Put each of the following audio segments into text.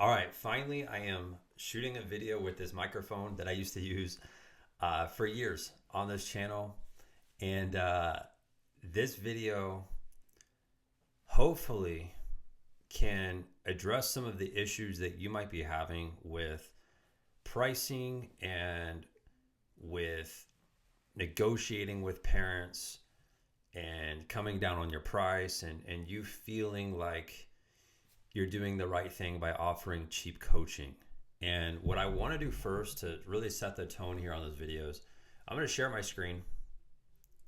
All right, finally, I am shooting a video with this microphone that I used to use for years on this channel. And this video hopefully can address some of the issues that you might be having with pricing and with negotiating with parents and coming down on your price and you feeling like you're doing the right thing by offering cheap coaching. And what I want to do first to really set the tone here on those videos, I'm going to share my screen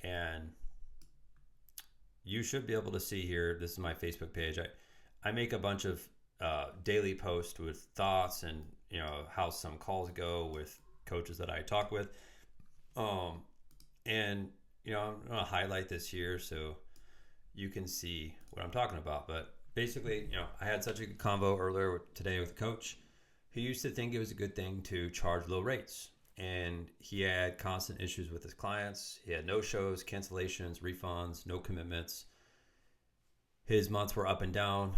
and you should be able to see here. This is my Facebook page. I make a bunch of daily posts with thoughts and how some calls go with coaches that I talk with. And I'm going to highlight this here so you can see what I'm talking about. But basically, I had such a good convo earlier today with a coach who used to think it was a good thing to charge low rates. And he had constant issues with his clients. He had no shows, cancellations, refunds, no commitments. His months were up and down,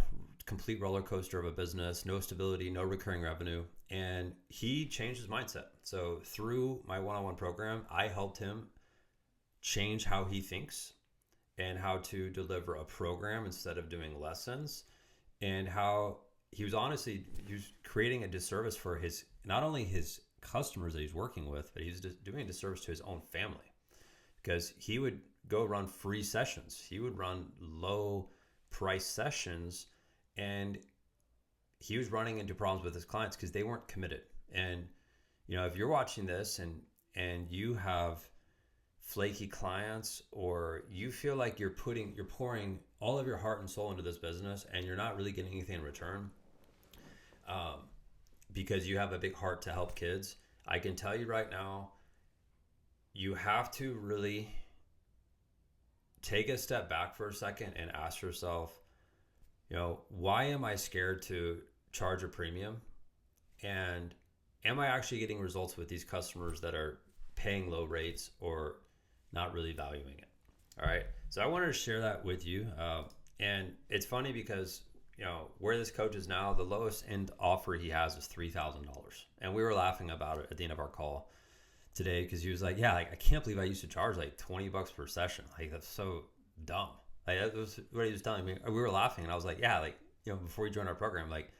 complete roller coaster of a business, no stability, no recurring revenue. And he changed his mindset. So through my one-on-one program, I helped him change how he thinks and how to deliver a program instead of doing lessons, and how he was creating a disservice for his, not only his customers that he's working with, but he's doing a disservice to his own family, because he would go run free sessions. He would run low price sessions, and he was running into problems with his clients because they weren't committed. And if you're watching this and you have flaky clients, or you feel like you're pouring all of your heart and soul into this business and you're not really getting anything in return, because you have a big heart to help kids, I can tell you right now, you have to really take a step back for a second and ask yourself, why am I scared to charge a premium? And am I actually getting results with these customers that are paying low rates or not really valuing it? All right. So I wanted to share that with you. And it's funny because, where this coach is now, the lowest end offer he has is $3,000. And we were laughing about it at the end of our call today, because he was like, I can't believe I used to charge like $20 per session. Like, that's so dumb. Like, that was what he was telling me. We were laughing and I was like, before you joined our program, like,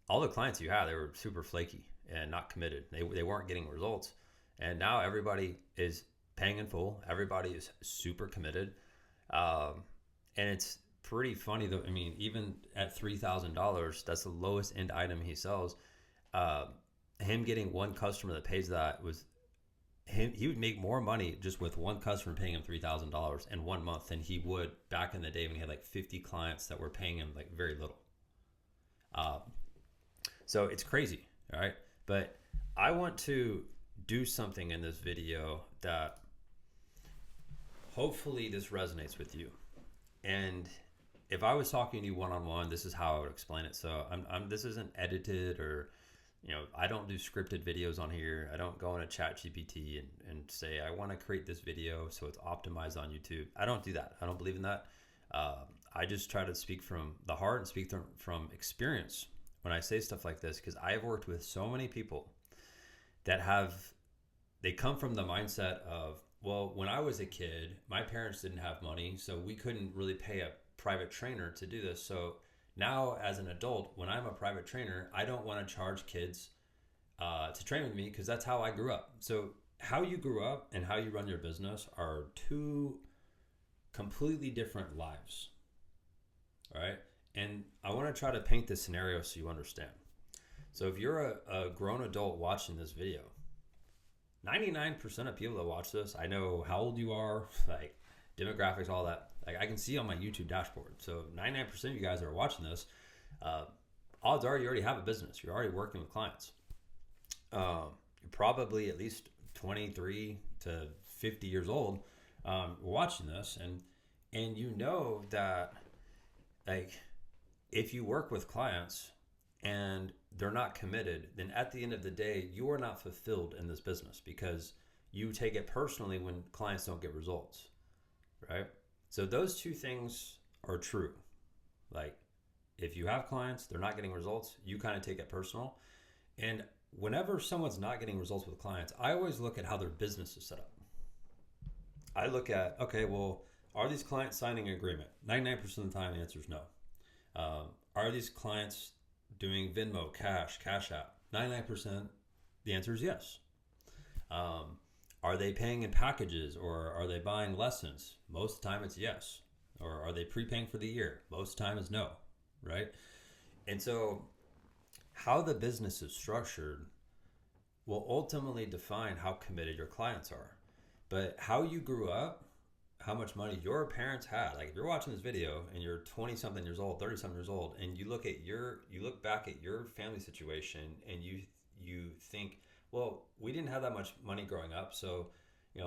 all the clients you had, they were super flaky and not committed. They weren't getting results. And now everybody is paying in full. Everybody is super committed. And it's pretty funny though. I mean, even at $3,000, that's the lowest end item he sells. Him getting one customer that pays that was him. He would make more money just with one customer paying him $3,000 in 1 month than he would back in the day when he had like 50 clients that were paying him like very little. So it's crazy. All right. But I want to do something in this video that hopefully this resonates with you. And if I was talking to you one-on-one, this is how I would explain it. So this isn't edited, or, I don't do scripted videos on here. I don't go into ChatGPT and say, I want to create this video so it's optimized on YouTube. I don't do that. I don't believe in that. I just try to speak from the heart and speak from experience when I say stuff like this, because I've worked with so many people that they come from the mindset of, well, when I was a kid, my parents didn't have money, so we couldn't really pay a private trainer to do this. So now as an adult, when I'm a private trainer, I don't want to charge kids to train with me, because that's how I grew up. So how you grew up and how you run your business are two completely different lives. All right. And I want to try to paint this scenario so you understand. So if you're a grown adult watching this video, 99% of people that watch this, I know how old you are, like demographics, all that. Like, I can see on my YouTube dashboard. So 99% of you guys that are watching this, odds are you already have a business. You're already working with clients. You're probably at least 23 to 50 years old watching this. And you know that, like, if you work with clients and they're not committed, then at the end of the day, you are not fulfilled in this business, because you take it personally when clients don't get results, right? So those two things are true. Like, If you have clients, they're not getting results, you kind of take it personal. And whenever someone's not getting results with clients, I always look at how their business is set up. I look at, okay, well, are these clients signing an agreement? 99% of the time, the answer is no. Are these clients doing Venmo, Cash App? 99%, the answer is yes. Are they paying in packages, or are they buying lessons? Most of the time it's yes. Or are they prepaying for the year? Most of the time is no, right? And so how the business is structured will ultimately define how committed your clients are. But how you grew up, how much money your parents had, like if you're watching this video and you're 20 something years old, 30 something years old, and you look back at your family situation and you think, well, we didn't have that much money growing up, so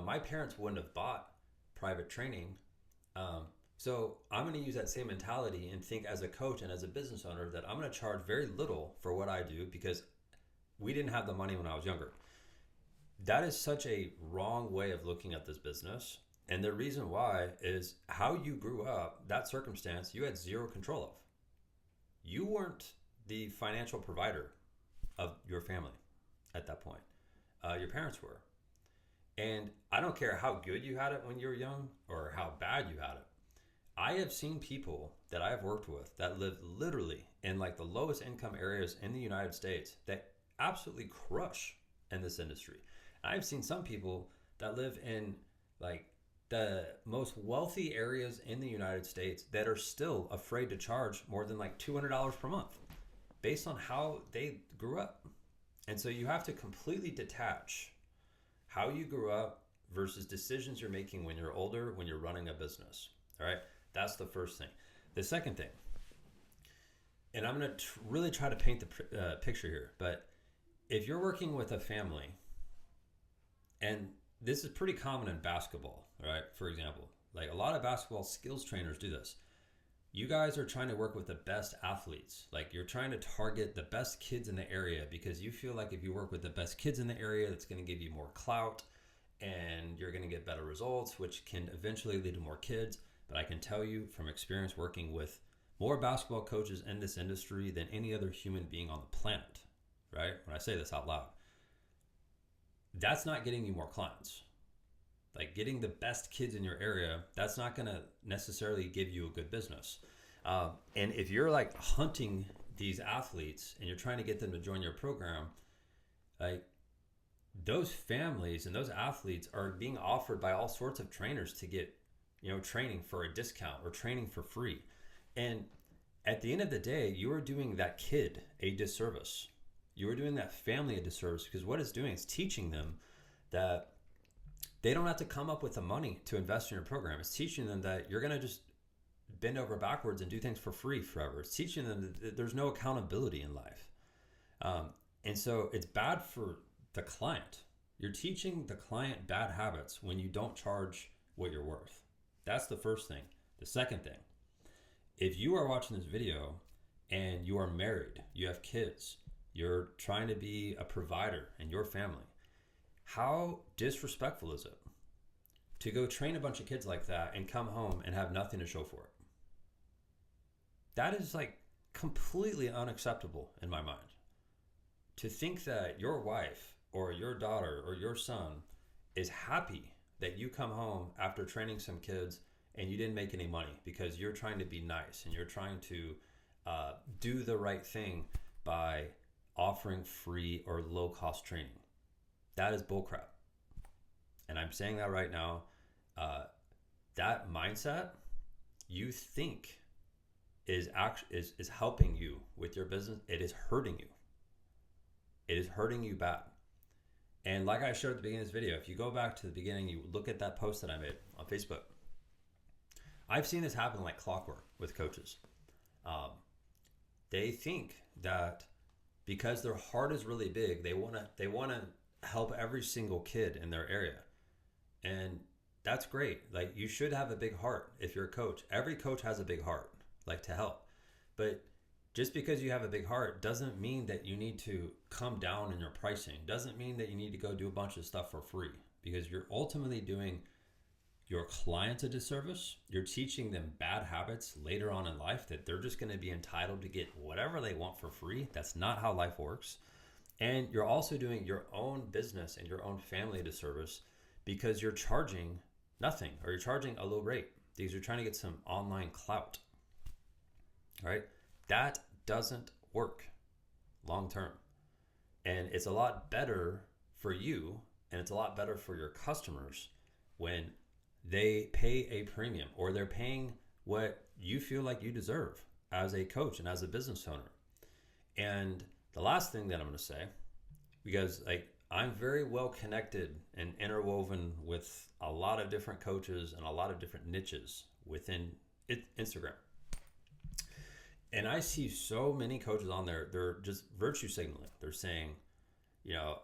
my parents wouldn't have bought private training. So I'm going to use that same mentality and think as a coach and as a business owner that I'm going to charge very little for what I do because we didn't have the money when I was younger. That is such a wrong way of looking at this business. And the reason why is how you grew up, that circumstance, you had zero control of. You weren't the financial provider of your family at that point. Your parents were. And I don't care how good you had it when you were young or how bad you had it. I have seen people that I have worked with that live literally in like the lowest income areas in the United States that absolutely crush in this industry. I've seen some people that live in like the most wealthy areas in the United States that are still afraid to charge more than like $200 per month based on how they grew up. And so you have to completely detach how you grew up versus decisions you're making when you're older, when you're running a business. All right. That's the first thing. The second thing, and I'm going to really try to paint the picture here, but if you're working with a family, and this is pretty common in basketball, right? For example, like a lot of basketball skills trainers do this. You guys are trying to work with the best athletes. Like you're trying to target the best kids in the area because you feel like if you work with the best kids in the area, that's going to give you more clout and you're going to get better results, which can eventually lead to more kids. But I can tell you from experience working with more basketball coaches in this industry than any other human being on the planet, right? When I say this out loud, that's not getting you more clients. Like getting the best kids in your area, that's not going to necessarily give you a good business. And if you're like hunting these athletes and you're trying to get them to join your program, like those families and those athletes are being offered by all sorts of trainers to get training for a discount or training for free. And at the end of the day, you are doing that kid a disservice. You are doing that family a disservice because what it's doing is teaching them that they don't have to come up with the money to invest in your program. It's teaching them that you're going to just bend over backwards and do things for free forever. It's teaching them that there's no accountability in life. And so it's bad for the client. You're teaching the client bad habits when you don't charge what you're worth. That's the first thing. The second thing, if you are watching this video and you are married, you have kids, you're trying to be a provider in your family, how disrespectful is it to go train a bunch of kids like that and come home and have nothing to show for it? That is like completely unacceptable in my mind. To think that your wife or your daughter or your son is happy that you come home after training some kids and you didn't make any money because you're trying to be nice and you're trying to do the right thing by offering free or low cost training. That is bullcrap. And I'm saying that right now. That mindset you think is helping you with your business. It is hurting you. It is hurting you bad. And like I showed at the beginning of this video, if you go back to the beginning, you look at that post that I made on Facebook. I've seen this happen like clockwork with coaches. They think that because their heart is really big, they want to help every single kid in their area. And that's great. Like you should have a big heart if you're a coach. Every coach has a big heart, like to help. But just because you have a big heart doesn't mean that you need to come down in your pricing. Doesn't mean that you need to go do a bunch of stuff for free, because you're ultimately doing your clients a disservice. You're teaching them bad habits later on in life that they're just going to be entitled to get whatever they want for free. That's not how life works. And you're also doing your own business and your own family a disservice because you're charging nothing, or you're charging a low rate because you're trying to get some online clout. All right? That doesn't work long term. And it's a lot better for you, and it's a lot better for your customers when they pay a premium, or they're paying what you feel like you deserve as a coach and as a business owner. And the last thing that I'm going to say, because I'm very well connected and interwoven with a lot of different coaches and a lot of different niches within Instagram. And I see so many coaches on there, they're just virtue signaling. They're saying,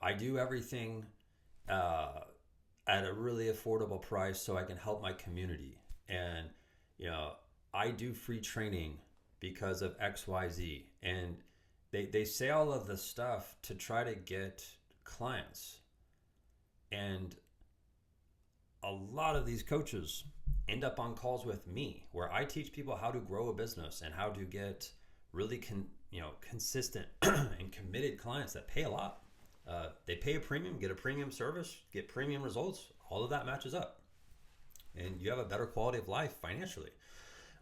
I do everything at a really affordable price so I can help my community. And, I do free training because of XYZ. And they say all of this stuff to try to get clients. And a lot of these coaches end up on calls with me where I teach people how to grow a business and how to get really consistent and committed clients that pay a lot. They pay a premium, get a premium service, get premium results. All of that matches up, and you have a better quality of life financially.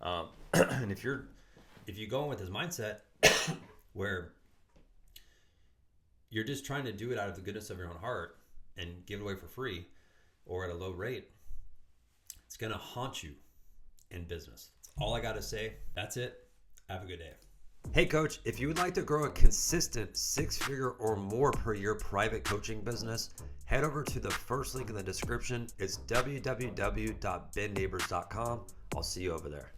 And if you go in with this mindset where you're just trying to do it out of the goodness of your own heart and give it away for free or at a low rate, it's going to haunt you in business. That's all I got to say. That's it. Have a good day. Hey coach, if you would like to grow a consistent 6-figure or more per year private coaching business, head over to the first link in the description. It's www.bennabers.com. I'll see you over there.